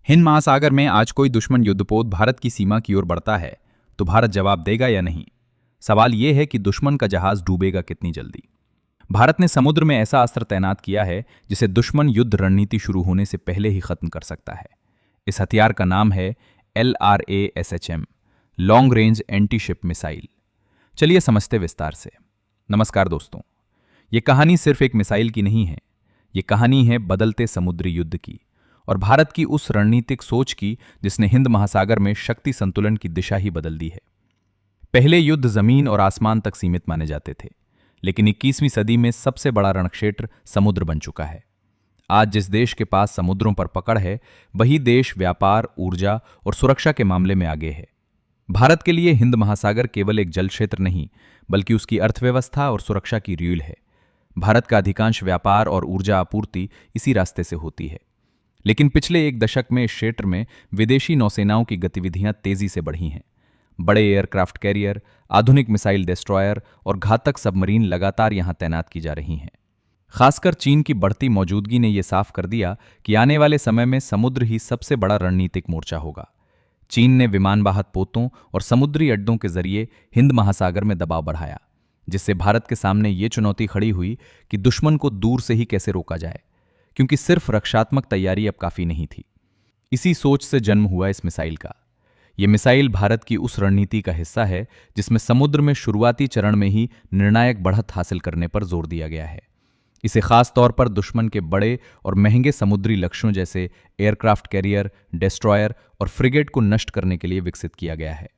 हिंद महासागर में आज कोई दुश्मन युद्धपोत भारत की सीमा की ओर बढ़ता है तो भारत जवाब देगा या नहीं। सवाल यह है कि दुश्मन का जहाज डूबेगा कितनी जल्दी। भारत ने समुद्र में ऐसा अस्त्र तैनात किया है जिसे दुश्मन युद्ध रणनीति शुरू होने से पहले ही खत्म कर सकता है। इस हथियार का नाम है LRASHM, long range anti ship missile. चलिए समझते विस्तार से। नमस्कार दोस्तों, ये कहानी सिर्फ एक मिसाइल की नहीं है, ये कहानी है बदलते समुद्री युद्ध की और भारत की उस रणनीतिक सोच की जिसने हिंद महासागर में शक्ति संतुलन की दिशा ही बदल दी है। पहले युद्ध जमीन और आसमान तक सीमित माने जाते थे, लेकिन 21वीं सदी में सबसे बड़ा रणक्षेत्र समुद्र बन चुका है। आज जिस देश के पास समुद्रों पर पकड़ है, वही देश व्यापार, ऊर्जा और सुरक्षा के मामले में आगे है। भारत के लिए हिंद महासागर केवल एक जल क्षेत्र नहीं, बल्कि उसकी अर्थव्यवस्था और सुरक्षा की रीढ़ है। भारत का अधिकांश व्यापार और ऊर्जा आपूर्ति इसी रास्ते से होती है। लेकिन पिछले एक दशक में इस क्षेत्र में विदेशी नौसेनाओं की गतिविधियां तेजी से बढ़ी हैं। बड़े एयरक्राफ्ट कैरियर, आधुनिक मिसाइल डिस्ट्रॉयर और घातक सबमरीन लगातार यहां तैनात की जा रही हैं। खासकर चीन की बढ़ती मौजूदगी ने यह साफ कर दिया कि आने वाले समय में समुद्र ही सबसे बड़ा रणनीतिक मोर्चा होगा। चीन ने विमानवाहक पोतों और समुद्री अड्डों के जरिए हिंद महासागर में दबाव बढ़ाया, जिससे भारत के सामने ये चुनौती खड़ी हुई कि दुश्मन को दूर से ही कैसे रोका जाए, क्योंकि सिर्फ रक्षात्मक तैयारी अब काफी नहीं थी। इसी सोच से जन्म हुआ इस मिसाइल का। यह मिसाइल भारत की उस रणनीति का हिस्सा है जिसमें समुद्र में शुरुआती चरण में ही निर्णायक बढ़त हासिल करने पर जोर दिया गया है। इसे खास तौर पर दुश्मन के बड़े और महंगे समुद्री लक्ष्यों जैसे एयरक्राफ्ट कैरियर, डिस्ट्रॉयर और फ्रिगेट को नष्ट करने के लिए विकसित किया गया है।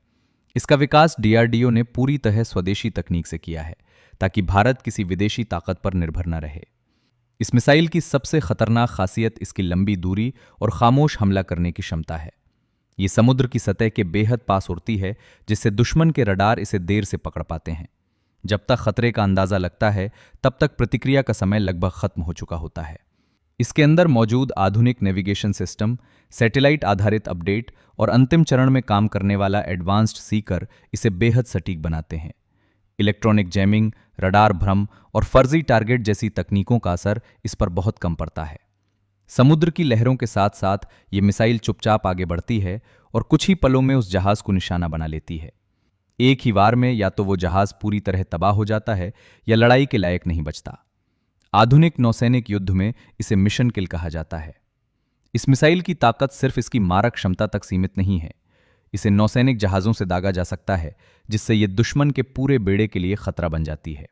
इसका विकास DRDO ने पूरी तरह स्वदेशी तकनीक से किया है, ताकि भारत किसी विदेशी ताकत पर निर्भर न रहे। इस मिसाइल की सबसे खतरनाक खासियत इसकी लंबी दूरी और खामोश हमला करने की क्षमता है। ये समुद्र की सतह के बेहद पास उड़ती है, जिससे दुश्मन के रडार इसे देर से पकड़ पाते हैं। जब तक खतरे का अंदाजा लगता है, तब तक प्रतिक्रिया का समय लगभग खत्म हो चुका होता है। इसके अंदर मौजूद आधुनिक नेविगेशन सिस्टम, सैटेलाइट आधारित अपडेट और अंतिम चरण में काम करने वाला एडवांस्ड सीकर इसे बेहद सटीक बनाते हैं। इलेक्ट्रॉनिक जैमिंग, रडार भ्रम और फर्जी टारगेट जैसी तकनीकों का असर इस पर बहुत कम पड़ता है। समुद्र की लहरों के साथ साथ ये मिसाइल चुपचाप आगे बढ़ती है और कुछ ही पलों में उस जहाज को निशाना बना लेती है। एक ही वार में या तो वो जहाज पूरी तरह तबाह हो जाता है या लड़ाई के लायक नहीं बचता। आधुनिक नौसैनिक युद्ध में इसे मिशन किल कहा जाता है। इस मिसाइल की ताकत सिर्फ इसकी मारक क्षमता तक सीमित नहीं है। इसे नौसैनिक जहाजों से दागा जा सकता है, जिससे यह दुश्मन के पूरे बेड़े के लिए खतरा बन जाती है।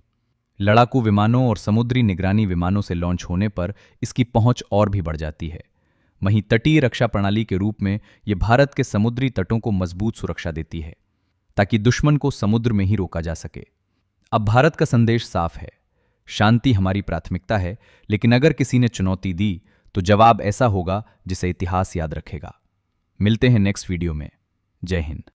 लड़ाकू विमानों और समुद्री निगरानी विमानों से लॉन्च होने पर इसकी पहुंच और भी बढ़ जाती है। वहीं तटीय रक्षा प्रणाली के रूप में यह भारत के समुद्री तटों को मजबूत सुरक्षा देती है, ताकि दुश्मन को समुद्र में ही रोका जा सके। अब भारत का संदेश साफ है, शांति हमारी प्राथमिकता है, लेकिन अगर किसी ने चुनौती दी तो जवाब ऐसा होगा जिसे इतिहास याद रखेगा। मिलते हैं नेक्स्ट वीडियो में। जय हिंद।